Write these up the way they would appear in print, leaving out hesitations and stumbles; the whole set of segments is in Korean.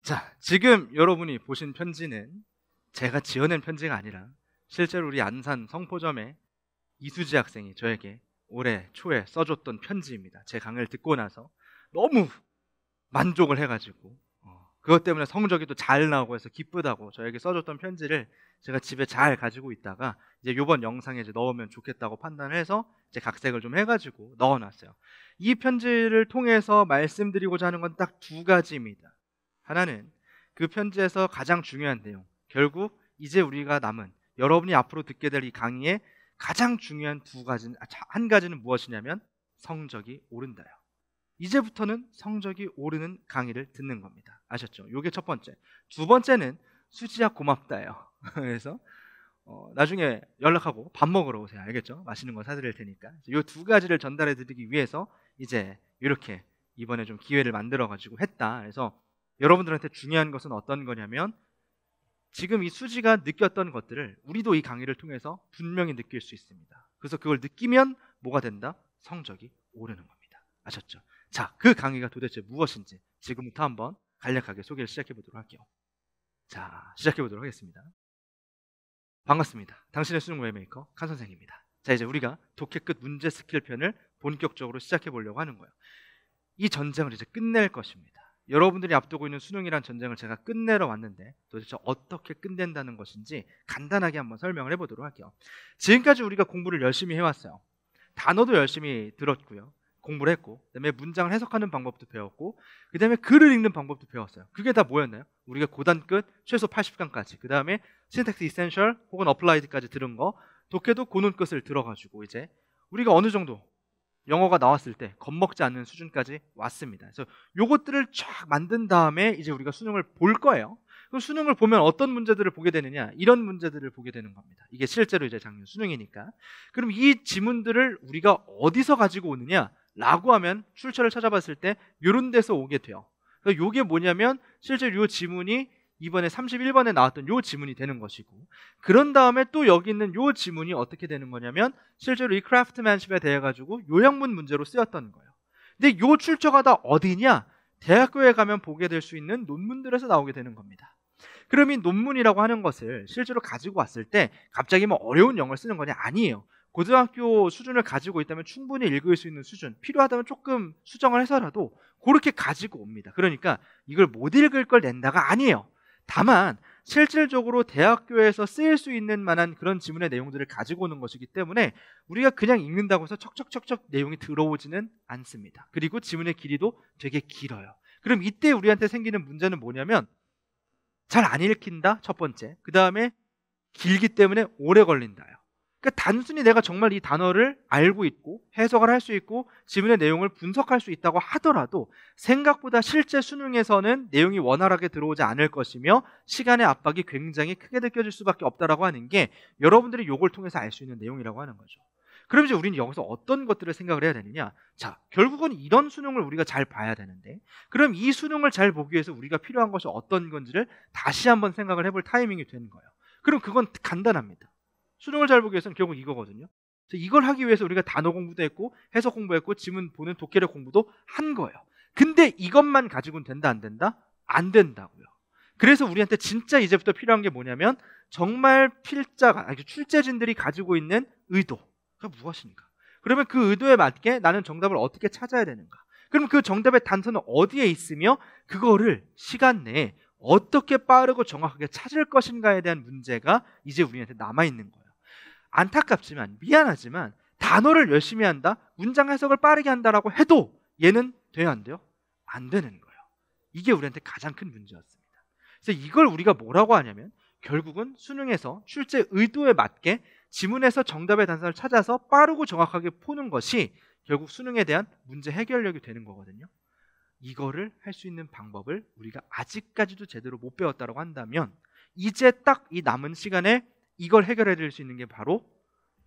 자, 지금 여러분이 보신 편지는 제가 지어낸 편지가 아니라 실제로 우리 안산 성포점의 이수지 학생이 저에게 올해 초에 써줬던 편지입니다. 제 강의를 듣고 나서 너무 만족을 해가지고 그것 때문에 성적이 또 잘 나오고 해서 기쁘다고 저에게 써줬던 편지를 제가 집에 잘 가지고 있다가 이제 이번 영상에 이제 넣으면 좋겠다고 판단을 해서 이제 각색을 좀 해가지고 넣어놨어요. 이 편지를 통해서 말씀드리고자 하는 건 딱 두 가지입니다. 하나는 그 편지에서 가장 중요한 내용, 결국 이제 우리가 남은 여러분이 앞으로 듣게 될 이 강의의 가장 중요한 한 가지는 무엇이냐면 성적이 오른다요. 이제부터는 성적이 오르는 강의를 듣는 겁니다. 아셨죠? 이게 첫 번째. 두 번째는 수지야 고맙다요. 그래서 나중에 연락하고 밥 먹으러 오세요. 알겠죠? 맛있는 거 사드릴 테니까. 이 두 가지를 전달해 드리기 위해서 이제 이렇게 이번에 좀 기회를 만들어 가지고 했다. 그래서 여러분들한테 중요한 것은 어떤 거냐면 지금 이 수지가 느꼈던 것들을 우리도 이 강의를 통해서 분명히 느낄 수 있습니다. 그래서 그걸 느끼면 뭐가 된다? 성적이 오르는 겁니다. 아셨죠? 자, 그 강의가 도대체 무엇인지 지금부터 한번 간략하게 소개를 시작해 보도록 할게요. 자, 시작해 보도록 하겠습니다. 반갑습니다. 당신의 수능 웨이메이커 칸 선생입니다. 자, 이제 우리가 독해 끝 문제 스킬 편을 본격적으로 시작해 보려고 하는 거예요. 이 전쟁을 이제 끝낼 것입니다. 여러분들이 앞두고 있는 수능이란 전쟁을 제가 끝내러 왔는데 도대체 어떻게 끝낸다는 것인지 간단하게 한번 설명을 해보도록 할게요. 지금까지 우리가 공부를 열심히 해왔어요. 단어도 열심히 들었고요. 공부를 했고, 그 다음에 문장을 해석하는 방법도 배웠고, 그 다음에 글을 읽는 방법도 배웠어요. 그게 다 뭐였나요? 우리가 고단 끝 최소 80강까지, 그 다음에 신텍스 이센셜 혹은 어플라이드까지 들은 거, 독해도 고는 끝을 들어가지고 이제 우리가 어느 정도 영어가 나왔을 때 겁먹지 않는 수준까지 왔습니다. 그래서 요것들을 쫙 만든 다음에 이제 우리가 수능을 볼 거예요. 그럼 수능을 보면 어떤 문제들을 보게 되느냐? 이런 문제들을 보게 되는 겁니다. 이게 실제로 이제 작년 수능이니까. 그럼 이 지문들을 우리가 어디서 가지고 오느냐? 라고 하면 출처를 찾아봤을 때 이런 데서 오게 돼요. 그러니까 요게 뭐냐면 실제로 요 지문이 이번에 31번에 나왔던 요 지문이 되는 것이고, 그런 다음에 또 여기 있는 요 지문이 어떻게 되는 거냐면 실제로 이 크래프트맨십에 대해 가지고 요약문 문제로 쓰였던 거예요. 근데 요 출처가 다 어디냐? 대학교에 가면 보게 될 수 있는 논문들에서 나오게 되는 겁니다. 그럼 이 논문이라고 하는 것을 실제로 가지고 왔을 때 갑자기 뭐 어려운 영어를 쓰는 거냐? 아니에요. 고등학교 수준을 가지고 있다면 충분히 읽을 수 있는 수준, 필요하다면 조금 수정을 해서라도 그렇게 가지고 옵니다. 그러니까 이걸 못 읽을 걸 낸다가 아니에요. 다만 실질적으로 대학교에서 쓰일 수 있는 만한 그런 지문의 내용들을 가지고 오는 것이기 때문에 우리가 그냥 읽는다고 해서 척척척척 내용이 들어오지는 않습니다. 그리고 지문의 길이도 되게 길어요. 그럼 이때 우리한테 생기는 문제는 뭐냐면 잘 안 읽힌다, 첫 번째. 그 다음에 길기 때문에 오래 걸린다요. 그러니까 단순히 내가 정말 이 단어를 알고 있고 해석을 할 수 있고 지문의 내용을 분석할 수 있다고 하더라도 생각보다 실제 수능에서는 내용이 원활하게 들어오지 않을 것이며 시간의 압박이 굉장히 크게 느껴질 수밖에 없다라고 하는 게 여러분들이 이걸 통해서 알 수 있는 내용이라고 하는 거죠. 그럼 이제 우리는 여기서 어떤 것들을 생각을 해야 되느냐? 자, 결국은 이런 수능을 우리가 잘 봐야 되는데, 그럼 이 수능을 잘 보기 위해서 우리가 필요한 것이 어떤 건지를 다시 한번 생각을 해볼 타이밍이 되는 거예요. 그럼 그건 간단합니다. 수능을 잘 보기 위해서는 결국 이거거든요. 그래서 이걸 하기 위해서 우리가 단어 공부도 했고 해석 공부했고 지문 보는 독해력 공부도 한 거예요. 근데 이것만 가지고는 된다 안 된다? 안 된다고요. 그래서 우리한테 진짜 이제부터 필요한 게 뭐냐면 정말 필자가 출제진들이 가지고 있는 의도가 무엇인가? 그러면 그 의도에 맞게 나는 정답을 어떻게 찾아야 되는가? 그럼 그 정답의 단서는 어디에 있으며 그거를 시간 내에 어떻게 빠르고 정확하게 찾을 것인가에 대한 문제가 이제 우리한테 남아있는 거예요. 안타깝지만 미안하지만 단어를 열심히 한다, 문장 해석을 빠르게 한다라고 해도 얘는 돼야 안 돼요? 안 되는 거예요. 이게 우리한테 가장 큰 문제였습니다. 그래서 이걸 우리가 뭐라고 하냐면 결국은 수능에서 출제 의도에 맞게 지문에서 정답의 단서를 찾아서 빠르고 정확하게 푸는 것이 결국 수능에 대한 문제 해결력이 되는 거거든요. 이거를 할 수 있는 방법을 우리가 아직까지도 제대로 못 배웠다고 한다면 이제 딱 이 남은 시간에 이걸 해결해 드릴 수 있는 게 바로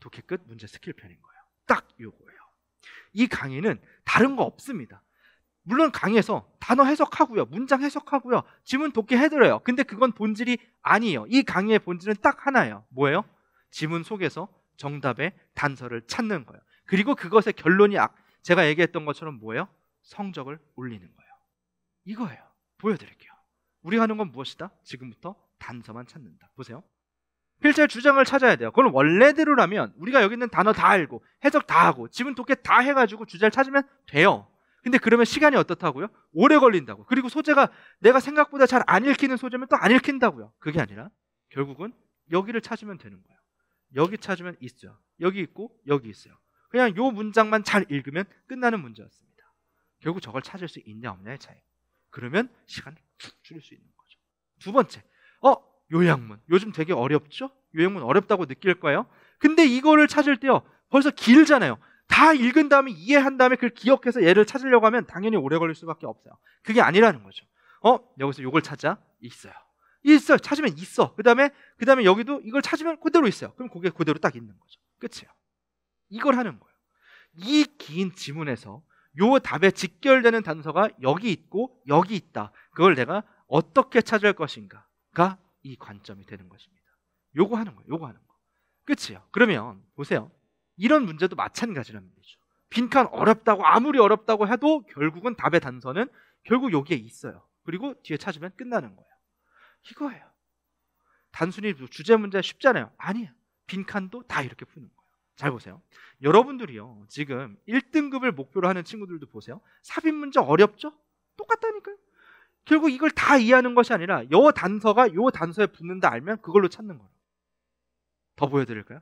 독해 끝 문제 스킬 편인 거예요. 딱 요거예요. 이 강의는 다른 거 없습니다. 물론 강의에서 단어 해석하고요, 문장 해석하고요, 지문 독해 해드려요. 근데 그건 본질이 아니에요. 이 강의의 본질은 딱 하나예요. 뭐예요? 지문 속에서 정답의 단서를 찾는 거예요. 그리고 그것의 결론이 제가 얘기했던 것처럼 뭐예요? 성적을 올리는 거예요. 이거예요. 보여드릴게요. 우리가 하는 건 무엇이다? 지금부터 단서만 찾는다. 보세요. 필자의 주장을 찾아야 돼요. 그건 원래대로라면 우리가 여기 있는 단어 다 알고 해석 다 하고 지문 독해 다 해가지고 주제를 찾으면 돼요. 근데 그러면 시간이 어떻다고요? 오래 걸린다고. 그리고 소재가 내가 생각보다 잘 안 읽히는 소재면 또 안 읽힌다고요. 그게 아니라 결국은 여기를 찾으면 되는 거예요. 여기 찾으면 있어요. 여기 있고 여기 있어요. 그냥 요 문장만 잘 읽으면 끝나는 문제였습니다. 결국 저걸 찾을 수 있냐 없냐의 차이. 그러면 시간을 쭉 줄일 수 있는 거죠. 두 번째, 요약문. 요즘 되게 어렵죠? 요약문 어렵다고 느낄 거예요. 근데 이거를 찾을 때요, 벌써 길잖아요. 다 읽은 다음에 이해한 다음에 그걸 기억해서 얘를 찾으려고 하면 당연히 오래 걸릴 수밖에 없어요. 그게 아니라는 거죠. 여기서 요걸 찾아? 있어요. 있어요. 찾으면 있어. 그 다음에 여기도 이걸 찾으면 그대로 있어요. 그럼 그게 그대로 딱 있는 거죠. 끝이에요. 이걸 하는 거예요. 이 긴 지문에서 요 답에 직결되는 단서가 여기 있고 여기 있다. 그걸 내가 어떻게 찾을 것인가가 이 관점이 되는 것입니다. 요거 하는 거예요. 요거 하는 거. 끝이에요. 그러면 보세요. 이런 문제도 마찬가지란 말이죠. 빈칸 어렵다고 아무리 어렵다고 해도 결국은 답의 단서는 결국 여기에 있어요. 그리고 뒤에 찾으면 끝나는 거예요. 이거예요. 단순히 주제 문제 쉽잖아요. 아니에요. 빈칸도 다 이렇게 푸는 거예요. 잘 보세요. 여러분들이요, 지금 1등급을 목표로 하는 친구들도 보세요. 삽입 문제 어렵죠? 똑같다니까요. 결국 이걸 다 이해하는 것이 아니라 요 단서가 요 단서에 붙는다 알면 그걸로 찾는 거예요. 더 보여드릴까요?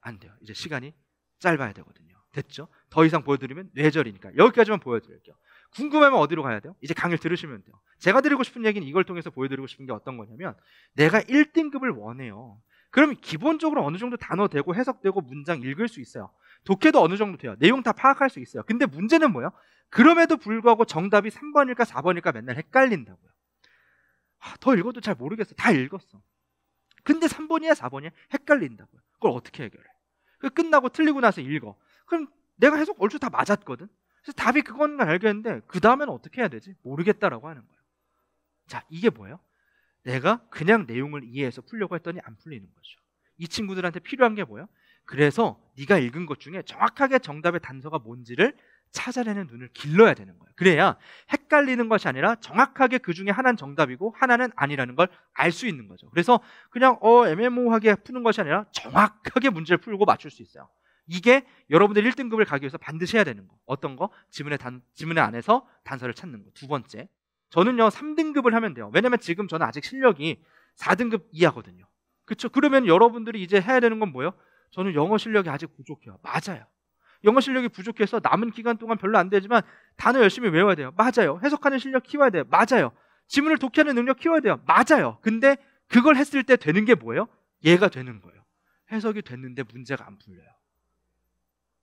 안 돼요. 이제 시간이 짧아야 되거든요. 됐죠? 더 이상 보여드리면 뇌절이니까 여기까지만 보여드릴게요. 궁금하면 어디로 가야 돼요? 이제 강의를 들으시면 돼요. 제가 드리고 싶은 얘기는 이걸 통해서 보여드리고 싶은 게 어떤 거냐면, 내가 1등급을 원해요. 그러면 기본적으로 어느 정도 단어 되고 해석되고 문장 읽을 수 있어요. 독해도 어느 정도 돼요. 내용 다 파악할 수 있어요. 근데 문제는 뭐예요? 그럼에도 불구하고 정답이 3번일까 4번일까 맨날 헷갈린다고요. 더 읽어도 잘 모르겠어. 다 읽었어. 근데 3번이야 4번이야 헷갈린다고요. 그걸 어떻게 해결해? 끝나고 틀리고 나서 읽어. 그럼 내가 해석 얼추 다 맞았거든. 그래서 답이 그건 알겠는데 그 다음에는 어떻게 해야 되지? 모르겠다라고 하는 거예요. 자, 이게 뭐예요? 내가 그냥 내용을 이해해서 풀려고 했더니 안 풀리는 거죠. 이 친구들한테 필요한 게 뭐예요? 그래서 네가 읽은 것 중에 정확하게 정답의 단서가 뭔지를 찾아내는 눈을 길러야 되는 거예요. 그래야 헷갈리는 것이 아니라 정확하게 그 중에 하나는 정답이고 하나는 아니라는 걸 알 수 있는 거죠. 그래서 그냥 애매모호하게 푸는 것이 아니라 정확하게 문제를 풀고 맞출 수 있어요. 이게 여러분들 1등급을 가기 위해서 반드시 해야 되는 거. 어떤 거? 지문의 안에서 단서를 찾는 거. 두 번째, 저는요 3등급을 하면 돼요. 왜냐면 지금 저는 아직 실력이 4등급 이하거든요. 그렇죠? 그러면 여러분들이 이제 해야 되는 건 뭐예요? 저는 영어 실력이 아직 부족해요. 맞아요. 영어 실력이 부족해서 남은 기간 동안 별로 안 되지만 단어 열심히 외워야 돼요. 맞아요. 해석하는 실력 키워야 돼요. 맞아요. 지문을 독해하는 능력 키워야 돼요. 맞아요. 근데 그걸 했을 때 되는 게 뭐예요? 얘가 되는 거예요. 해석이 됐는데 문제가 안 풀려요.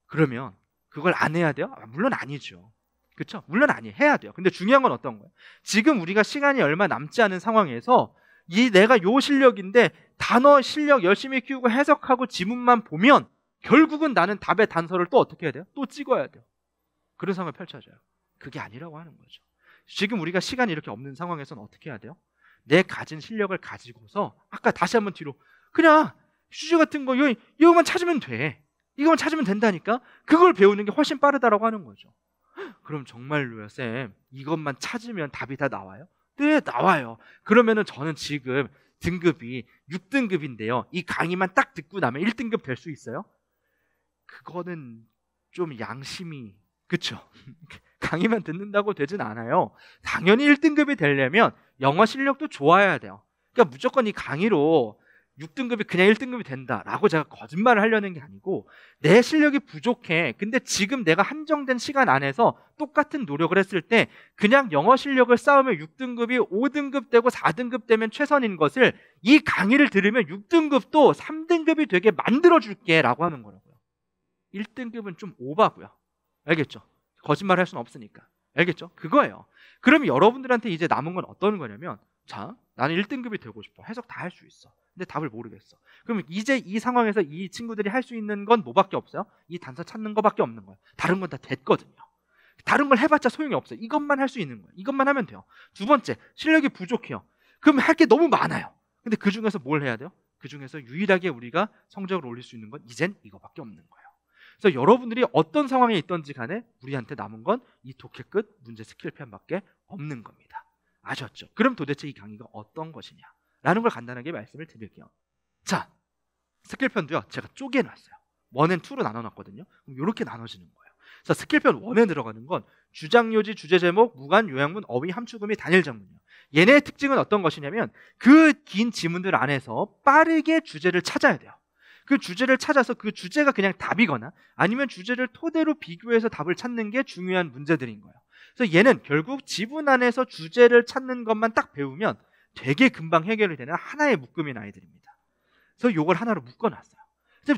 그러면 그걸 안 해야 돼요? 물론 아니죠. 그렇죠? 물론 아니에요. 해야 돼요. 근데 중요한 건 어떤 거예요? 지금 우리가 시간이 얼마 남지 않은 상황에서 내가 요 실력인데 단어 실력 열심히 키우고 해석하고 지문만 보면 결국은 나는 답의 단서를 또 어떻게 해야 돼요? 또 찍어야 돼요. 그런 상황이 펼쳐져요. 그게 아니라고 하는 거죠. 지금 우리가 시간이 이렇게 없는 상황에서는 어떻게 해야 돼요? 내 가진 실력을 가지고서 아까 다시 한번 뒤로 그냥 휴지 같은 거 이거만 찾으면 돼. 이거만 찾으면 된다니까? 그걸 배우는 게 훨씬 빠르다라고 하는 거죠. 그럼 정말로요, 쌤, 이것만 찾으면 답이 다 나와요? 네, 나와요. 그러면은 저는 지금 등급이 6등급인데요. 이 강의만 딱 듣고 나면 1등급 될 수 있어요? 그거는 좀 양심이, 그쵸? 강의만 듣는다고 되진 않아요. 당연히 1등급이 되려면 영어 실력도 좋아야 돼요. 그러니까 무조건 이 강의로 6등급이 그냥 1등급이 된다라고 제가 거짓말을 하려는 게 아니고, 내 실력이 부족해. 근데 지금 내가 한정된 시간 안에서 똑같은 노력을 했을 때 그냥 영어 실력을 쌓으면 6등급이 5등급 되고 4등급 되면 최선인 것을 이 강의를 들으면 6등급도 3등급이 되게 만들어줄게 라고 하는 거라고요. 1등급은 좀 오바고요. 알겠죠? 거짓말 할 수는 없으니까. 알겠죠? 그거예요. 그럼 여러분들한테 이제 남은 건 어떤 거냐면, 자, 나는 1등급이 되고 싶어. 해석 다 할 수 있어. 근데 답을 모르겠어. 그럼 이제 이 상황에서 이 친구들이 할 수 있는 건 뭐밖에 없어요? 이 단서 찾는 거밖에 없는 거예요. 다른 건 다 됐거든요. 다른 걸 해봤자 소용이 없어요. 이것만 할 수 있는 거예요. 이것만 하면 돼요. 두 번째, 실력이 부족해요. 그럼 할 게 너무 많아요. 근데 그 중에서 뭘 해야 돼요? 그 중에서 유일하게 우리가 성적을 올릴 수 있는 건 이젠 이거밖에 없는 거예요. 그래서 여러분들이 어떤 상황에 있든지 간에 우리한테 남은 건 이 독해 끝 문제 스킬 편밖에 없는 겁니다. 아셨죠? 그럼 도대체 이 강의가 어떤 것이냐 라는 걸 간단하게 말씀을 드릴게요. 자, 스킬편도요 제가 쪼개놨어요. 1 and 2로 나눠놨거든요. 그럼 이렇게 나눠지는 거예요. 자, 스킬편 1에 들어가는 건 주장, 요지, 주제, 제목, 무관, 요약문, 어휘, 함축, 의미, 단일 장문이요. 얘네의 특징은 어떤 것이냐면 그 긴 지문들 안에서 빠르게 주제를 찾아야 돼요. 그 주제를 찾아서 그 주제가 그냥 답이거나 아니면 주제를 토대로 비교해서 답을 찾는 게 중요한 문제들인 거예요. 그래서 얘는 결국 지문 안에서 주제를 찾는 것만 딱 배우면 되게 금방 해결이 되는 하나의 묶음인 아이들입니다. 그래서 이걸 하나로 묶어놨어요.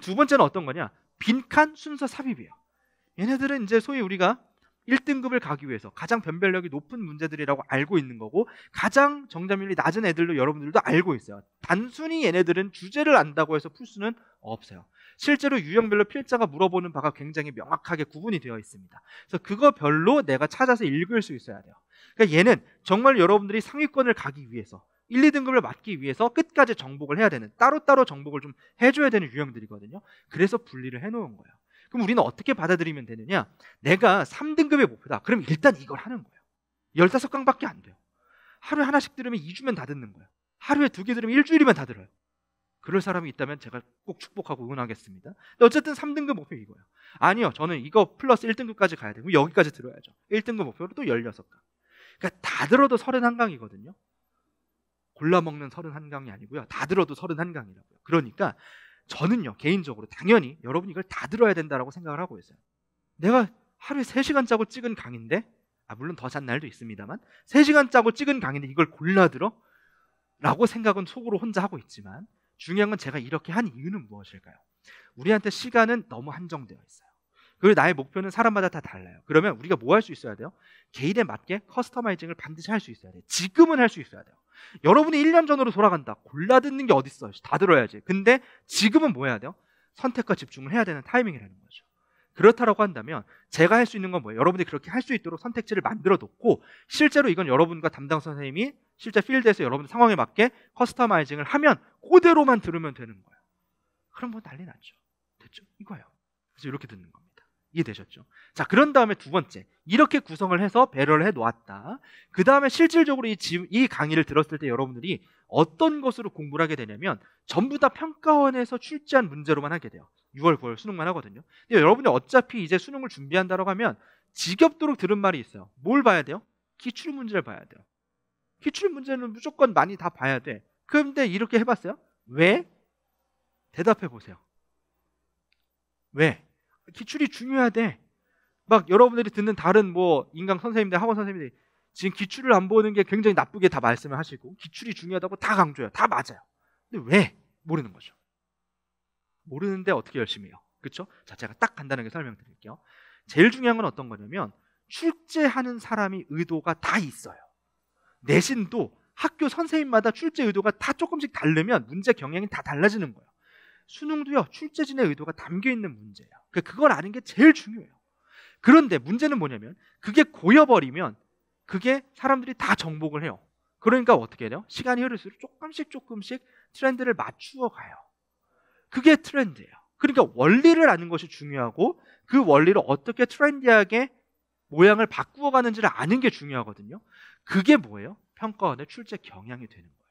두 번째는 어떤 거냐? 빈칸 순서 삽입이에요. 얘네들은 이제 소위 우리가 1등급을 가기 위해서 가장 변별력이 높은 문제들이라고 알고 있는 거고 가장 정답률이 낮은 애들도 여러분들도 알고 있어요. 단순히 얘네들은 주제를 안다고 해서 풀 수는 없어요. 실제로 유형별로 필자가 물어보는 바가 굉장히 명확하게 구분이 되어 있습니다. 그래서 그거 별로 내가 찾아서 읽을 수 있어야 돼요. 그러니까 얘는 정말 여러분들이 상위권을 가기 위해서 1, 2등급을 맞기 위해서 끝까지 정복을 해야 되는 따로따로 정복을 좀 해줘야 되는 유형들이거든요. 그래서 분리를 해놓은 거예요. 그럼 우리는 어떻게 받아들이면 되느냐? 내가 3등급의 목표다. 그럼 일단 이걸 하는 거예요. 15강밖에 안 돼요. 하루에 하나씩 들으면 2주면 다 듣는 거예요. 하루에 2개 들으면 일주일이면 다 들어요. 그럴 사람이 있다면 제가 꼭 축복하고 응원하겠습니다. 근데 어쨌든 3등급 목표 이거예요. 아니요, 저는 이거 플러스 1등급까지 가야 되고 여기까지 들어야죠. 1등급 목표로 또 16강. 그러니까 다 들어도 31강이거든요. 골라먹는 31강이 아니고요. 다 들어도 31강이라고요. 그러니까 저는요 개인적으로 당연히 여러분이 이걸 다 들어야 된다고 생각을 하고 있어요. 내가 하루에 3시간 짜고 찍은 강인데 물론 더 잔 날도 있습니다만 3시간 짜고 찍은 강인데 이걸 골라 들어? 라고 생각은 속으로 혼자 하고 있지만 중요한 건 제가 이렇게 한 이유는 무엇일까요? 우리한테 시간은 너무 한정되어 있어요. 그리고 나의 목표는 사람마다 다 달라요. 그러면 우리가 뭐 할 수 있어야 돼요? 개인에 맞게 커스터마이징을 반드시 할 수 있어야 돼요. 지금은 할 수 있어야 돼요. 여러분이 1년 전으로 돌아간다. 골라 듣는 게 어딨어. 다 들어야지. 근데 지금은 뭐 해야 돼요? 선택과 집중을 해야 되는 타이밍이라는 거죠. 그렇다라고 한다면 제가 할 수 있는 건 뭐예요? 여러분들이 그렇게 할 수 있도록 선택지를 만들어 놓고 실제로 이건 여러분과 담당 선생님이 실제 필드에서 여러분 상황에 맞게 커스터마이징을 하면 그대로만 들으면 되는 거예요. 그럼 뭐 난리 났죠. 됐죠? 이거예요. 그래서 이렇게 듣는 겁니다. 이해되셨죠? 자, 그런 다음에 두 번째, 이렇게 구성을 해서 배려를 해놓았다. 그 다음에 실질적으로 이 강의를 들었을 때 여러분들이 어떤 것으로 공부를 하게 되냐면 전부 다 평가원에서 출제한 문제로만 하게 돼요. 6월, 9월 수능만 하거든요. 근데 여러분이 어차피 이제 수능을 준비한다고 하면 지겹도록 들은 말이 있어요. 뭘 봐야 돼요? 기출 문제를 봐야 돼요. 기출 문제는 무조건 많이 다 봐야 돼. 그런데 이렇게 해봤어요? 왜? 대답해 보세요. 왜? 기출이 중요하대. 막 여러분들이 듣는 다른 뭐 인강 선생님들, 학원 선생님들이 지금 기출을 안 보는 게 굉장히 나쁘게 다 말씀을 하시고 기출이 중요하다고 다 강조해요. 다 맞아요. 근데 왜? 모르는 거죠. 모르는데 어떻게 열심히 해요? 그렇죠? 자, 제가 딱 간단하게 설명드릴게요. 제일 중요한 건 어떤 거냐면 출제하는 사람이 의도가 다 있어요. 내신도 학교 선생님마다 출제 의도가 다 조금씩 다르면 문제 경향이 다 달라지는 거예요. 수능도요, 출제진의 의도가 담겨있는 문제예요. 그걸 아는 게 제일 중요해요. 그런데 문제는 뭐냐면 그게 고여버리면 그게 사람들이 다 정복을 해요. 그러니까 어떻게 해요? 시간이 흐를수록 조금씩 트렌드를 맞추어 가요. 그게 트렌드예요. 그러니까 원리를 아는 것이 중요하고 그 원리를 어떻게 트렌디하게 모양을 바꾸어 가는지를 아는 게 중요하거든요. 그게 뭐예요? 평가원의 출제 경향이 되는 거예요.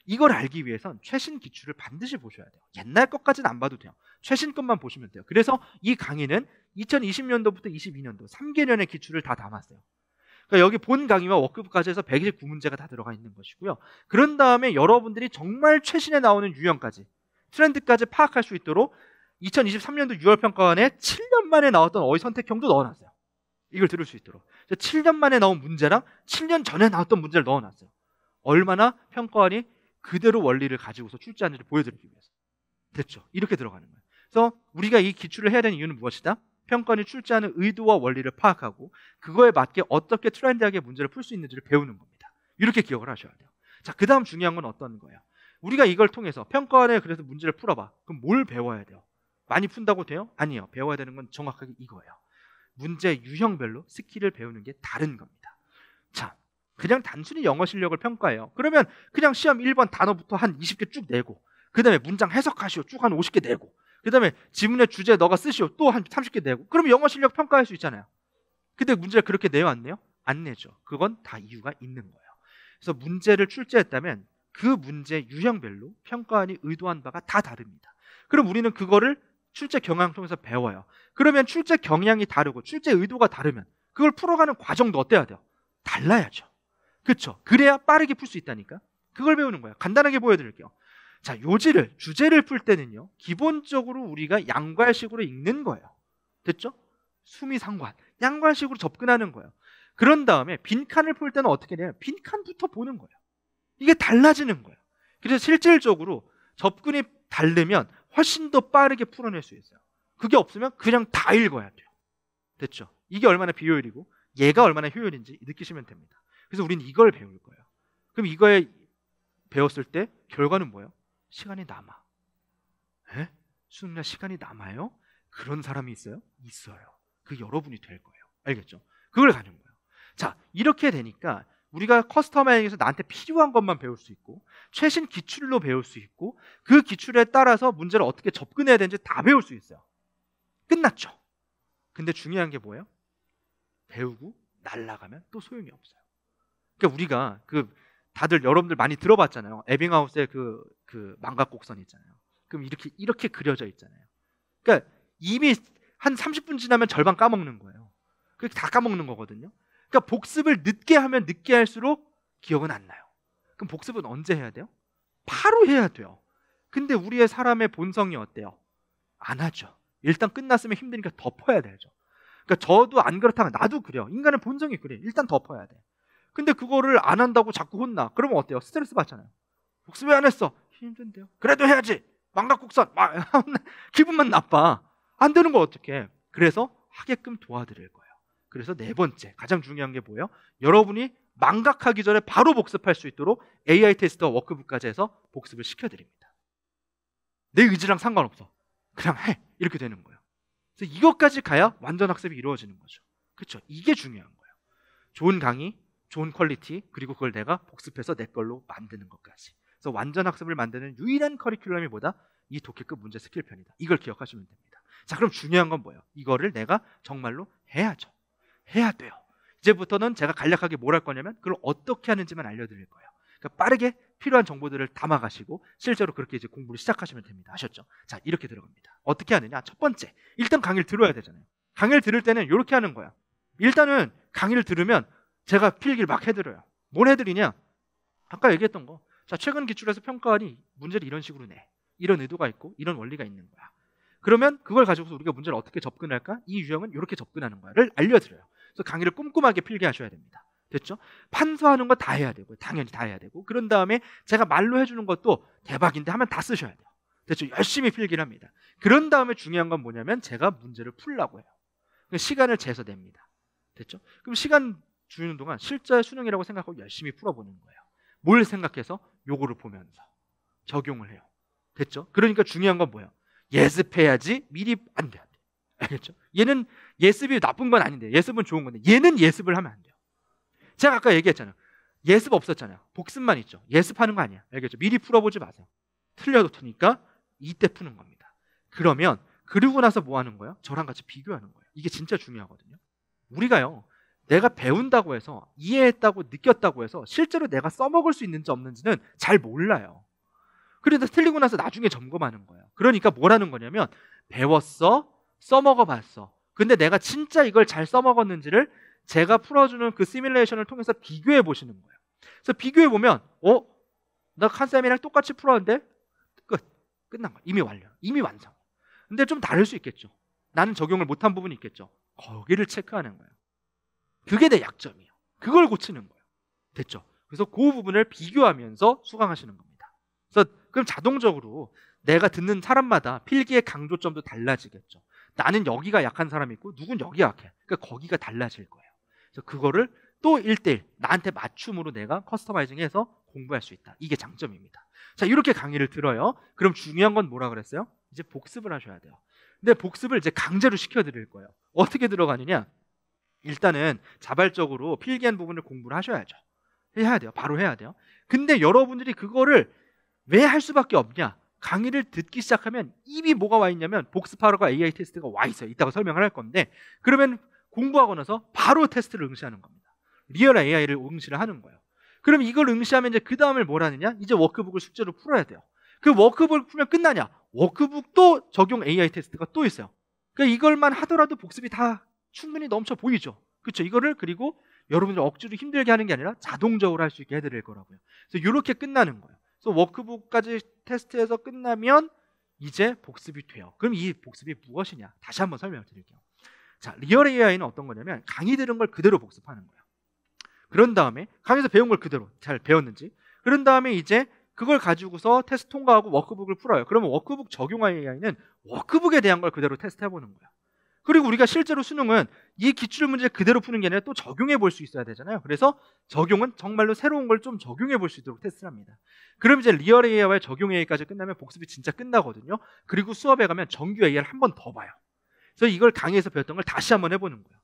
이걸 알기 위해선 최신 기출을 반드시 보셔야 돼요. 옛날 것까지는 안 봐도 돼요. 최신 것만 보시면 돼요. 그래서 이 강의는 2020년도부터 22년도 3개년의 기출을 다 담았어요. 그러니까 여기 본 강의와 워크북까지 해서 129문제가 다 들어가 있는 것이고요. 그런 다음에 여러분들이 정말 최신에 나오는 유형까지 트렌드까지 파악할 수 있도록 2023년도 6월 평가원에 7년 만에 나왔던 어휘 선택형도 넣어놨어요. 이걸 들을 수 있도록. 7년 만에 나온 문제랑 7년 전에 나왔던 문제를 넣어놨어요. 얼마나 평가원이 그대로 원리를 가지고서 출제하는지를 보여드리기 위해서. 됐죠? 이렇게 들어가는 거예요. 그래서 우리가 이 기출을 해야 되는 이유는 무엇이다? 평가원이 출제하는 의도와 원리를 파악하고 그거에 맞게 어떻게 트렌디하게 문제를 풀 수 있는지를 배우는 겁니다. 이렇게 기억을 하셔야 돼요. 자, 그 다음 중요한 건 어떤 거예요? 우리가 이걸 통해서 평가원에 그래서 문제를 풀어봐. 그럼 뭘 배워야 돼요? 많이 푼다고 돼요? 아니에요. 배워야 되는 건 정확하게 이거예요. 문제 유형별로 스킬을 배우는 게 다른 겁니다. 자, 그냥 단순히 영어 실력을 평가해요. 그러면 그냥 시험 1번 단어부터 한 20개 쭉 내고 그 다음에 문장 해석하시오 쭉 한 50개 내고 그 다음에 지문의 주제 너가 쓰시오 또 한 30개 내고 그러면 영어 실력 평가할 수 있잖아요. 근데 문제를 그렇게 내요 안 내요? 안 내죠. 그건 다 이유가 있는 거예요. 그래서 문제를 출제했다면 그 문제 유형별로 평가원이 의도한 바가 다 다릅니다. 그럼 우리는 그거를 출제 경향을 통해서 배워요. 그러면 출제 경향이 다르고 출제 의도가 다르면 그걸 풀어가는 과정도 어때야 돼요? 달라야죠. 그렇죠? 그래야 빠르게 풀 수 있다니까. 그걸 배우는 거예요. 간단하게 보여드릴게요. 자, 요지를, 주제를 풀 때는요, 기본적으로 우리가 양괄식으로 읽는 거예요. 됐죠? 수미상관, 양괄식으로 접근하는 거예요. 그런 다음에 빈칸을 풀 때는 어떻게 해요? 빈칸부터 보는 거예요. 이게 달라지는 거예요. 그래서 실질적으로 접근이 다르면 훨씬 더 빠르게 풀어낼 수 있어요. 그게 없으면 그냥 다 읽어야 돼요. 됐죠? 이게 얼마나 비효율이고 얘가 얼마나 효율인지 느끼시면 됩니다. 그래서 우리는 이걸 배울 거예요. 그럼 이거에 배웠을 때 결과는 뭐예요? 시간이 남아. 에? 수능날 시간이 남아요? 그런 사람이 있어요? 있어요. 그 여러분이 될 거예요. 알겠죠? 그걸 가는 거예요. 자, 이렇게 되니까 우리가 커스터마이징에서 나한테 필요한 것만 배울 수 있고 최신 기출로 배울 수 있고 그 기출에 따라서 문제를 어떻게 접근해야 되는지 다 배울 수 있어요. 끝났죠? 근데 중요한 게 뭐예요? 배우고 날아가면 또 소용이 없어요. 그러니까 우리가 다들 여러분들 많이 들어봤잖아요. 에빙하우스의 그 망각 곡선 있잖아요. 그럼 이렇게 그려져 있잖아요. 그러니까 이미 한 30분 지나면 절반 까먹는 거예요. 그렇게 다 까먹는 거거든요. 그러니까 복습을 늦게 하면 늦게 할수록 기억은 안 나요. 그럼 복습은 언제 해야 돼요? 바로 해야 돼요. 근데 우리의 사람의 본성이 어때요? 안 하죠. 일단 끝났으면 힘드니까 덮어야 되죠. 그러니까 저도 안 그렇다면 나도 그래요. 인간의 본성이 그래. 일단 덮어야 돼. 근데 그거를 안 한다고 자꾸 혼나. 그러면 어때요? 스트레스 받잖아요. 복습 왜 안 했어? 힘든데요. 그래도 해야지. 망각국선. 기분만 나빠. 안 되는 거 어떡해. 그래서 하게끔 도와드릴 거예요. 그래서 네 번째 가장 중요한 게 뭐예요? 여러분이 망각하기 전에 바로 복습할 수 있도록 AI 테스트와 워크북까지 해서 복습을 시켜드립니다. 내 의지랑 상관없어. 그냥 해. 이렇게 되는 거예요. 그래서 이것까지 가야 완전 학습이 이루어지는 거죠. 그렇죠? 이게 중요한 거예요. 좋은 강의, 좋은 퀄리티, 그리고 그걸 내가 복습해서 내 걸로 만드는 것까지. 그래서 완전 학습을 만드는 유일한 커리큘럼이 뭐다? 이 독해급 문제 스킬편이다. 이걸 기억하시면 됩니다. 자, 그럼 중요한 건 뭐예요? 이거를 내가 정말로 해야죠. 해야 돼요. 이제부터는 제가 간략하게 뭘 할 거냐면 그걸 어떻게 하는지만 알려드릴 거예요. 그러니까 빠르게 필요한 정보들을 담아가시고 실제로 그렇게 이제 공부를 시작하시면 됩니다. 아셨죠? 자, 이렇게 들어갑니다. 어떻게 하느냐? 첫 번째, 일단 강의를 들어야 되잖아요. 강의를 들을 때는 이렇게 하는 거야. 일단은 강의를 들으면 제가 필기를 막 해드려요. 뭘 해드리냐? 아까 얘기했던 거. 자, 최근 기출에서 평가원이 문제를 이런 식으로 내. 이런 의도가 있고 이런 원리가 있는 거야. 그러면 그걸 가지고서 우리가 문제를 어떻게 접근할까? 이 유형은 이렇게 접근하는 거야를 알려드려요. 그래서 강의를 꼼꼼하게 필기하셔야 됩니다. 됐죠? 판서하는 거 다 해야 되고 당연히 다 해야 되고 그런 다음에 제가 말로 해주는 것도 대박인데 하면 다 쓰셔야 돼요. 됐죠? 열심히 필기를 합니다. 그런 다음에 중요한 건 뭐냐면 제가 문제를 풀라고 해요. 시간을 재서 냅니다. 됐죠? 그럼 시간 주는 동안 실제 수능이라고 생각하고 열심히 풀어보는 거예요. 뭘 생각해서? 요거를 보면서 적용을 해요. 됐죠? 그러니까 중요한 건 뭐예요? 예습해야지 미리 안 돼. 알겠죠? 얘는 예습이 나쁜 건 아닌데 예습은 좋은 건데 얘는 예습을 하면 안 돼요. 제가 아까 얘기했잖아요. 예습 없었잖아요. 복습만 있죠. 예습하는 거 아니야. 알겠죠? 미리 풀어보지 마세요. 틀려도 트니까 이때 푸는 겁니다. 그러면 그러고 나서 뭐 하는 거예요? 저랑 같이 비교하는 거예요. 이게 진짜 중요하거든요. 우리가요, 내가 배운다고 해서 이해했다고 느꼈다고 해서 실제로 내가 써먹을 수 있는지 없는지는 잘 몰라요. 그래서 틀리고 나서 나중에 점검하는 거예요. 그러니까 뭘 하는 거냐면 배웠어, 써먹어봤어. 근데 내가 진짜 이걸 잘 써먹었는지를 제가 풀어주는 그 시뮬레이션을 통해서 비교해 보시는 거예요. 그래서 비교해 보면 나 칸쌤이랑 똑같이 풀었는데 끝난 거야. 이미 완료. 이미 완성. 근데 좀 다를 수 있겠죠. 나는 적용을 못한 부분이 있겠죠. 거기를 체크하는 거예요. 그게 내 약점이에요. 그걸 고치는 거예요. 됐죠? 그래서 그 부분을 비교하면서 수강하시는 겁니다. 그래서 그럼 자동적으로 내가 듣는 사람마다 필기의 강조점도 달라지겠죠. 나는 여기가 약한 사람이 있고 누군 여기가 약해. 그러니까 거기가 달라질 거예요. 그래서 그거를 또 1대1 나한테 맞춤으로 내가 커스터마이징해서 공부할 수 있다. 이게 장점입니다. 자, 이렇게 강의를 들어요. 그럼 중요한 건 뭐라 그랬어요? 이제 복습을 하셔야 돼요. 근데 복습을 이제 강제로 시켜드릴 거예요. 어떻게 들어가느냐? 일단은 자발적으로 필기한 부분을 공부를 하셔야죠. 해야 돼요. 바로 해야 돼요. 근데 여러분들이 그거를 왜 할 수밖에 없냐? 강의를 듣기 시작하면 입이 뭐가 와 있냐면 복습하러가 AI 테스트가 와 있어요. 이따가 설명을 할 건데 그러면 공부하고 나서 바로 테스트를 응시하는 겁니다. 리얼 AI를 응시를 하는 거예요. 그럼 이걸 응시하면 이제 그 다음을 뭘 하느냐? 이제 워크북을 숙제로 풀어야 돼요. 그 워크북을 풀면 끝나냐? 워크북도 적용 AI 테스트가 또 있어요. 그러니까 이걸만 하더라도 복습이 다 충분히 넘쳐 보이죠. 그렇죠? 이거를 그리고 여러분들 억지로 힘들게 하는 게 아니라 자동적으로 할 수 있게 해드릴 거라고요. 그래서 이렇게 끝나는 거예요. 그래서 워크북까지 테스트해서 끝나면 이제 복습이 돼요. 그럼 이 복습이 무엇이냐? 다시 한번 설명을 드릴게요. 자, 리얼 AI는 어떤 거냐면 강의 들은 걸 그대로 복습하는 거예요. 그런 다음에 강의에서 배운 걸 그대로 잘 배웠는지, 그런 다음에 이제 그걸 가지고서 테스트 통과하고 워크북을 풀어요. 그러면 워크북 적용 AI는 워크북에 대한 걸 그대로 테스트해보는 거예요. 그리고 우리가 실제로 수능은 이 기출 문제 그대로 푸는 게 아니라 또 적용해 볼 수 있어야 되잖아요. 그래서 적용은 정말로 새로운 걸 좀 적용해 볼 수 있도록 테스트를 합니다. 그럼 이제 리얼 AI와 적용 AI까지 끝나면 복습이 진짜 끝나거든요. 그리고 수업에 가면 정규 AI를 한 번 더 봐요. 그래서 이걸 강의에서 배웠던 걸 다시 한번 해보는 거예요.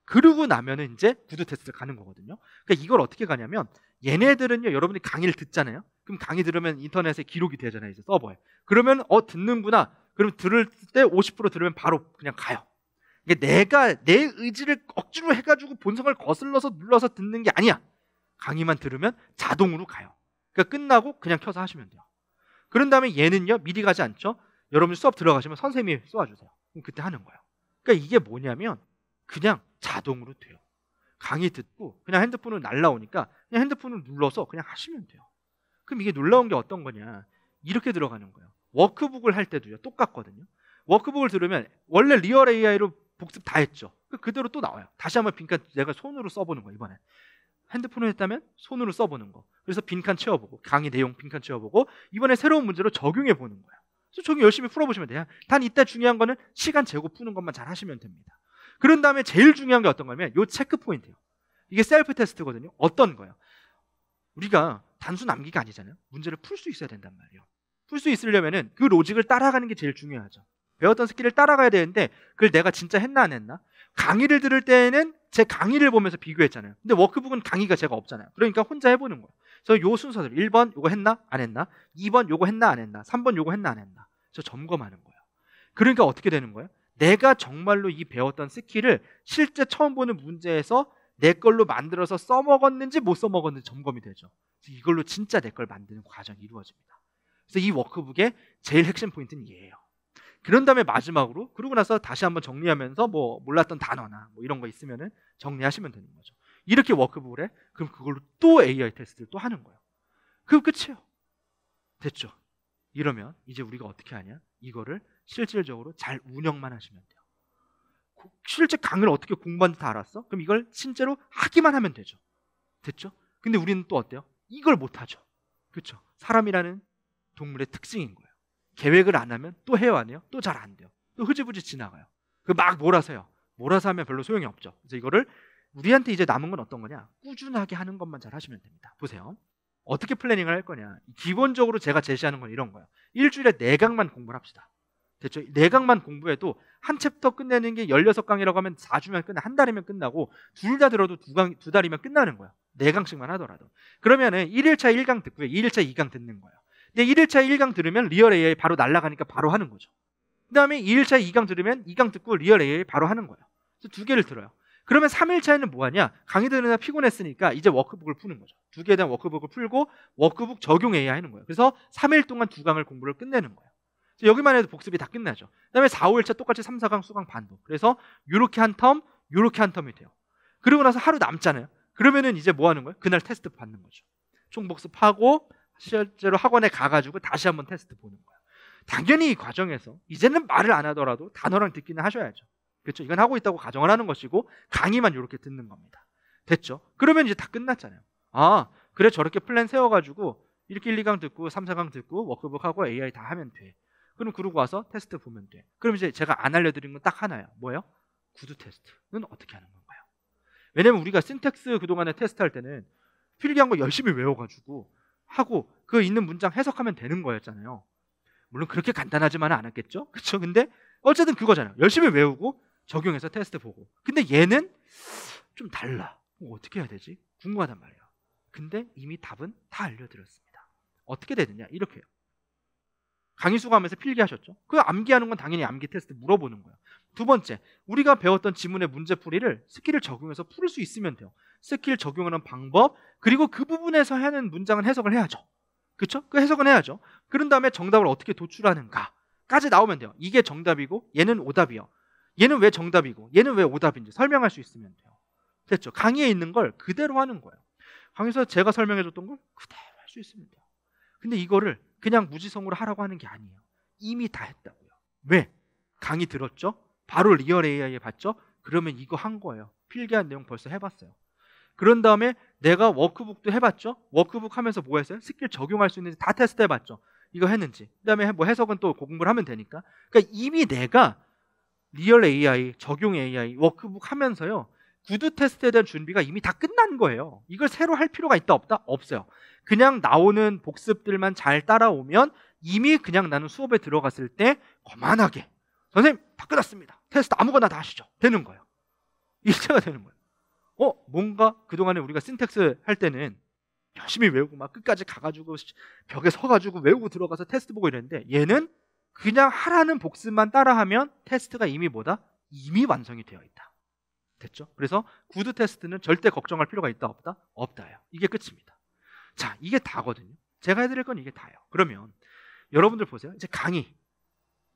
그러고 나면은 이제 구두 테스트를 가는 거거든요. 그러니까 이걸 어떻게 가냐면 얘네들은요, 여러분이 강의를 듣잖아요. 그럼 강의 들으면 인터넷에 기록이 되잖아요, 이제 서버에. 그러면 듣는구나. 그럼 들을 때 50% 들으면 바로 그냥 가요. 이게 내가 내 의지를 억지로 해가지고 본성을 거슬러서 눌러서 듣는 게 아니야. 강의만 들으면 자동으로 가요. 그러니까 끝나고 그냥 켜서 하시면 돼요. 그런 다음에 얘는요, 미리 가지 않죠. 여러분 수업 들어가시면 선생님이 쏘아주세요. 그럼 그때 하는 거예요. 그러니까 이게 뭐냐면 그냥 자동으로 돼요. 강의 듣고 그냥 핸드폰으로 날라오니까 그냥 핸드폰을 눌러서 그냥 하시면 돼요. 그럼 이게 놀라운 게 어떤 거냐? 이렇게 들어가는 거예요. 워크북을 할 때도요, 똑같거든요. 워크북을 들으면 원래 리얼 AI로 복습 다 했죠. 그대로 또 나와요. 다시 한번 빈칸 내가 손으로 써보는 거. 이번엔 핸드폰으로 했다면 손으로 써보는 거. 그래서 빈칸 채워보고 강의 내용 빈칸 채워보고 이번에 새로운 문제로 적용해보는 거예요. 그래서 적용 열심히 풀어보시면 돼요. 단 이때 중요한 거는 시간 재고 푸는 것만 잘 하시면 됩니다. 그런 다음에 제일 중요한 게 어떤 거냐면 요 체크 포인트예요. 이게 셀프 테스트거든요. 어떤 거예요? 우리가 단순 암기가 아니잖아요. 문제를 풀 수 있어야 된단 말이에요. 풀 수 있으려면은 그 로직을 따라가는 게 제일 중요하죠. 배웠던 스킬을 따라가야 되는데 그걸 내가 진짜 했나 안 했나? 강의를 들을 때는 제 강의를 보면서 비교했잖아요. 근데 워크북은 강의가 제가 없잖아요. 그러니까 혼자 해보는 거예요. 그래서 요 순서대로 1번 요거 했나 안 했나, 2번 요거 했나 안 했나, 3번 요거 했나 안 했나, 저 점검하는 거예요. 그러니까 어떻게 되는 거예요? 내가 정말로 이 배웠던 스킬을 실제 처음 보는 문제에서 내 걸로 만들어서 써먹었는지 못 써먹었는지 점검이 되죠. 그래서 이걸로 진짜 내 걸 만드는 과정이 이루어집니다. 그래서 이 워크북의 제일 핵심 포인트는 얘예요. 그런 다음에 마지막으로 그러고 나서 다시 한번 정리하면서 뭐 몰랐던 단어나 뭐 이런 거 있으면은 정리하시면 되는 거죠. 이렇게 워크북을 해? 그럼 그걸로 또 AI 테스트를 또 하는 거예요. 그럼 끝이에요. 됐죠? 이러면 이제 우리가 어떻게 하냐? 이거를 실질적으로 잘 운영만 하시면 돼요. 실제 강의를 어떻게 공부하는지 다 알았어? 그럼 이걸 실제로 하기만 하면 되죠. 됐죠? 근데 우리는 또 어때요? 이걸 못하죠. 그렇죠? 사람이라는 동물의 특징인 거예요. 계획을 안 하면 또 해요, 안 해요? 또 잘 안 돼요. 또 흐지부지 지나가요. 그 막 몰아서 해요. 몰아서 하면 별로 소용이 없죠. 그래서 이거를 우리한테 이제 남은 건 어떤 거냐? 꾸준하게 하는 것만 잘 하시면 됩니다. 보세요. 어떻게 플래닝을 할 거냐? 기본적으로 제가 제시하는 건 이런 거예요. 일주일에 4강만 공부를 합시다. 됐죠? 4강만 공부해도 한 챕터 끝내는 게 16강이라고 하면 4주면 끝나, 한 달이면 끝나고 둘 다 들어도 2달이면 끝나는 거예요. 4강씩만 하더라도. 그러면은 1일차 1강 듣고요. 2일차 2강 듣는 거예요. 근데 1일차 1강 들으면 리얼 AI 바로 날아가니까 바로 하는 거죠. 그 다음에 2일차 2강 들으면 2강 듣고 리얼 AI 바로 하는 거예요. 그래서 2개를 들어요. 그러면 3일차에는 뭐 하냐? 강의 들으느라 피곤했으니까 이제 워크북을 푸는 거죠. 2개에 대한 워크북을 풀고 워크북 적용 AI 하는 거예요. 그래서 3일 동안 2강을 공부를 끝내는 거예요. 여기만 해도 복습이 다 끝나죠. 그 다음에 4, 5일차 똑같이 3, 4강 수강 반복. 그래서 요렇게 한 텀, 요렇게 한 텀이 돼요. 그러고 나서 하루 남잖아요. 그러면은 이제 뭐 하는 거예요? 그날 테스트 받는 거죠. 총 복습하고 실제로 학원에 가가지고 다시 한번 테스트 보는 거예요. 당연히 이 과정에서 이제는 말을 안 하더라도 단어랑 듣기는 하셔야죠. 그렇죠? 이건 하고 있다고 가정을 하는 것이고 강의만 이렇게 듣는 겁니다. 됐죠? 그러면 이제 다 끝났잖아요. 아, 그래 저렇게 플랜 세워가지고 이렇게 1, 2강 듣고 3, 4강 듣고 워크북 하고 AI 다 하면 돼. 그럼 그러고 와서 테스트 보면 돼. 그럼 이제 제가 안 알려드린 건 딱 하나예요. 뭐예요? 구두 테스트는 어떻게 하는 건가요? 왜냐면 우리가 신텍스 그동안에 테스트할 때는 필기한 거 열심히 외워가지고 하고 그 있는 문장 해석하면 되는 거였잖아요. 물론 그렇게 간단하지만은 않았겠죠? 그렇죠? 근데 어쨌든 그거잖아요. 열심히 외우고 적용해서 테스트 보고. 근데 얘는 좀 달라. 어떻게 해야 되지? 궁금하단 말이에요. 근데 이미 답은 다 알려드렸습니다. 어떻게 되느냐? 이렇게요. 강의 수강하면서 필기하셨죠? 그 암기하는 건 당연히 암기 테스트 물어보는 거예요. 두 번째, 우리가 배웠던 지문의 문제풀이를 스킬을 적용해서 풀 수 있으면 돼요. 스킬 적용하는 방법, 그리고 그 부분에서 하는 문장은 해석을 해야죠. 그렇죠? 그 해석은 해야죠. 그런 다음에 정답을 어떻게 도출하는가까지 나오면 돼요. 이게 정답이고 얘는 오답이요. 얘는 왜 정답이고 얘는 왜 오답인지 설명할 수 있으면 돼요. 됐죠? 강의에 있는 걸 그대로 하는 거예요. 강의에서 제가 설명해줬던 걸 그대로 할 수 있으면 돼요. 근데 이거를 그냥 무지성으로 하라고 하는 게 아니에요. 이미 다 했다고요. 왜? 강의 들었죠? 바로 리얼 AI에 봤죠? 그러면 이거 한 거예요. 필기한 내용 벌써 해봤어요. 그런 다음에 내가 워크북도 해봤죠? 워크북 하면서 뭐 했어요? 스킬 적용할 수 있는지 다 테스트 해봤죠? 이거 했는지. 그 다음에 뭐 해석은 또 공부를 하면 되니까. 그러니까 이미 내가 리얼 AI, 적용 AI, 워크북 하면서요, 구두 테스트에 대한 준비가 이미 다 끝난 거예요. 이걸 새로 할 필요가 있다 없다? 없어요. 그냥 나오는 복습들만 잘 따라오면 이미 그냥 나는 수업에 들어갔을 때 거만하게 선생님 다 끝났습니다. 테스트 아무거나 다 하시죠. 되는 거예요. 일체가 되는 거예요. 뭔가 그동안에 우리가 신텍스 할 때는 열심히 외우고 막 끝까지 가가지고 벽에 서가지고 외우고 들어가서 테스트 보고 이랬는데 얘는 그냥 하라는 복습만 따라하면 테스트가 이미 뭐다? 이미 완성이 되어 있다. 됐죠? 그래서 구두 테스트는 절대 걱정할 필요가 있다 없다? 없다예요. 이게 끝입니다. 자, 이게 다거든요. 제가 해드릴 건 이게 다예요. 그러면 여러분들 보세요. 이제 강의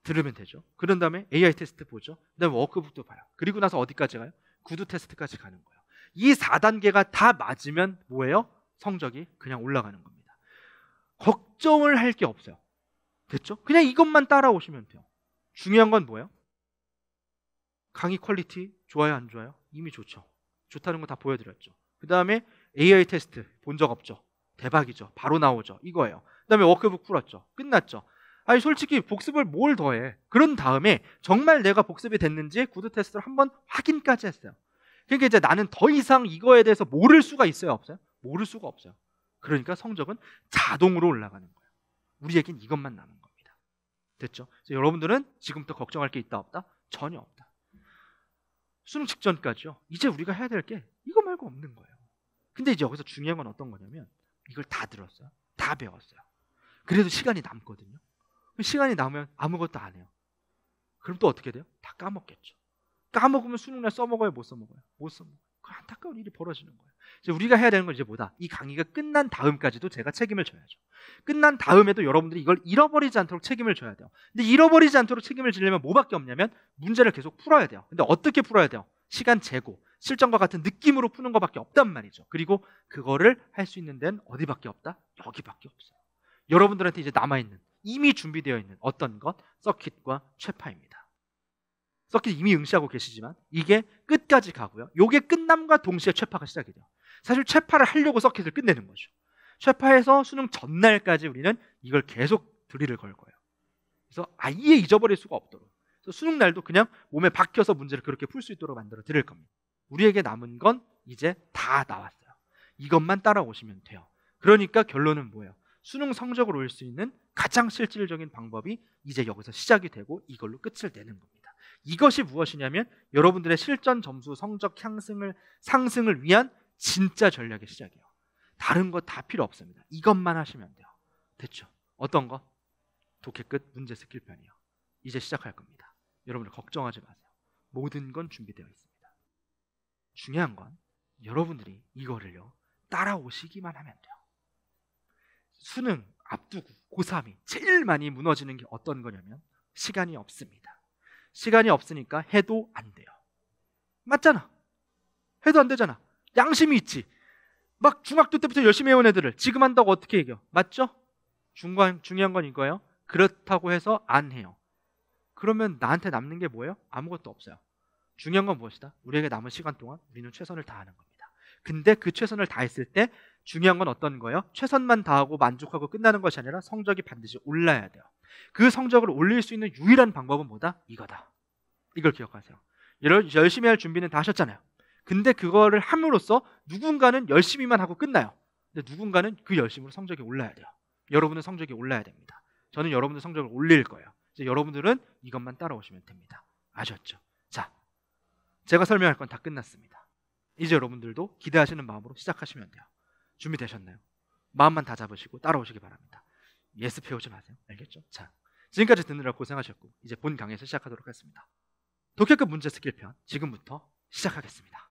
들으면 되죠. 그런 다음에 AI 테스트 보죠. 그다음에 워크북도 봐요. 그리고 나서 어디까지 가요? 구두 테스트까지 가는 거예요. 이 4단계가 다 맞으면 뭐예요? 성적이 그냥 올라가는 겁니다. 걱정을 할 게 없어요. 됐죠? 그냥 이것만 따라오시면 돼요. 중요한 건 뭐예요? 강의 퀄리티 좋아요 안 좋아요? 이미 좋죠. 좋다는 거 다 보여드렸죠. 그 다음에 AI 테스트 본 적 없죠? 대박이죠. 바로 나오죠. 이거예요. 그 다음에 워크북 풀었죠. 끝났죠. 아니 솔직히 복습을 뭘 더해? 그런 다음에 정말 내가 복습이 됐는지 구두 테스트를 한번 확인까지 했어요. 그러니까 이제 나는 더 이상 이거에 대해서 모를 수가 있어요? 없어요? 모를 수가 없어요. 그러니까 성적은 자동으로 올라가는 거예요. 우리에겐 이것만 남은 겁니다. 됐죠? 그래서 여러분들은 지금부터 걱정할 게 있다 없다? 전혀 없다. 수능 직전까지요. 이제 우리가 해야 될 게 이거 말고 없는 거예요. 근데 이제 여기서 중요한 건 어떤 거냐면 이걸 다 들었어요. 다 배웠어요. 그래도 시간이 남거든요. 시간이 남으면 아무것도 안 해요. 그럼 또 어떻게 돼요? 다 까먹겠죠. 까먹으면 수능날 써먹어요? 못 써먹어요? 못 써먹어요. 그 안타까운 일이 벌어지는 거예요. 이제 우리가 해야 되는 건 이제 뭐다? 이 강의가 끝난 다음까지도 제가 책임을 져야죠. 끝난 다음에도 여러분들이 이걸 잃어버리지 않도록 책임을 져야 돼요. 근데 잃어버리지 않도록 책임을 지려면 뭐밖에 없냐면 문제를 계속 풀어야 돼요. 근데 어떻게 풀어야 돼요? 시간 재고, 실전과 같은 느낌으로 푸는 것밖에 없단 말이죠. 그리고 그거를 할 수 있는 데는 어디밖에 없다? 여기밖에 없어요. 여러분들한테 이제 남아있는, 이미 준비되어 있는 어떤 것? 서킷과 최파입니다. 서킷 이미 응시하고 계시지만 이게 끝까지 가고요. 이게 끝남과 동시에 최파가 시작이 돼요. 사실 최파를 하려고 서킷을 끝내는 거죠. 최파에서 수능 전날까지 우리는 이걸 계속 드릴을 걸 거예요. 그래서 아예 잊어버릴 수가 없도록. 그래서 수능 날도 그냥 몸에 박혀서 문제를 그렇게 풀 수 있도록 만들어 드릴 겁니다. 우리에게 남은 건 이제 다 나왔어요. 이것만 따라오시면 돼요. 그러니까 결론은 뭐예요? 수능 성적을 올릴 수 있는 가장 실질적인 방법이 이제 여기서 시작이 되고 이걸로 끝을 내는 겁니다. 이것이 무엇이냐면 여러분들의 실전 점수 성적 상승을 위한 진짜 전략의 시작이에요. 다른 거 다 필요 없습니다. 이것만 하시면 돼요. 됐죠? 어떤 거? 독해 끝 문제 스킬 편이요. 이제 시작할 겁니다. 여러분들 걱정하지 마세요. 모든 건 준비되어 있습니다. 중요한 건 여러분들이 이거를요 따라오시기만 하면 돼요. 수능 앞두고 고3이 제일 많이 무너지는 게 어떤 거냐면 시간이 없습니다. 시간이 없으니까 해도 안 돼요. 맞잖아. 해도 안 되잖아. 양심이 있지. 막 중학교 때부터 열심히 해온 애들을 지금 한다고 어떻게 이겨? 맞죠? 중요한 건 이거예요. 그렇다고 해서 안 해요. 그러면 나한테 남는 게 뭐예요? 아무것도 없어요. 중요한 건 무엇이다? 우리에게 남은 시간 동안 우리는 최선을 다하는 겁니다. 근데 그 최선을 다했을 때 중요한 건 어떤 거예요? 최선만 다하고 만족하고 끝나는 것이 아니라 성적이 반드시 올라야 돼요. 그 성적을 올릴 수 있는 유일한 방법은 뭐다? 이거다. 이걸 기억하세요. 열심히 할 준비는 다 하셨잖아요. 근데 그거를 함으로써 누군가는 열심히만 하고 끝나요. 근데 누군가는 그 열심으로 성적이 올라야 돼요. 여러분은 성적이 올라야 됩니다. 저는 여러분들 성적을 올릴 거예요. 이제 여러분들은 이것만 따라오시면 됩니다. 아셨죠? 자, 제가 설명할 건 다 끝났습니다. 이제 여러분들도 기대하시는 마음으로 시작하시면 돼요. 준비되셨나요? 마음만 다 잡으시고 따라오시기 바랍니다. 예습해오지 마세요. 알겠죠? 자, 지금까지 듣느라 고생하셨고 이제 본 강의에서 시작하도록 하겠습니다. 독해급 문제 스킬편 지금부터 시작하겠습니다.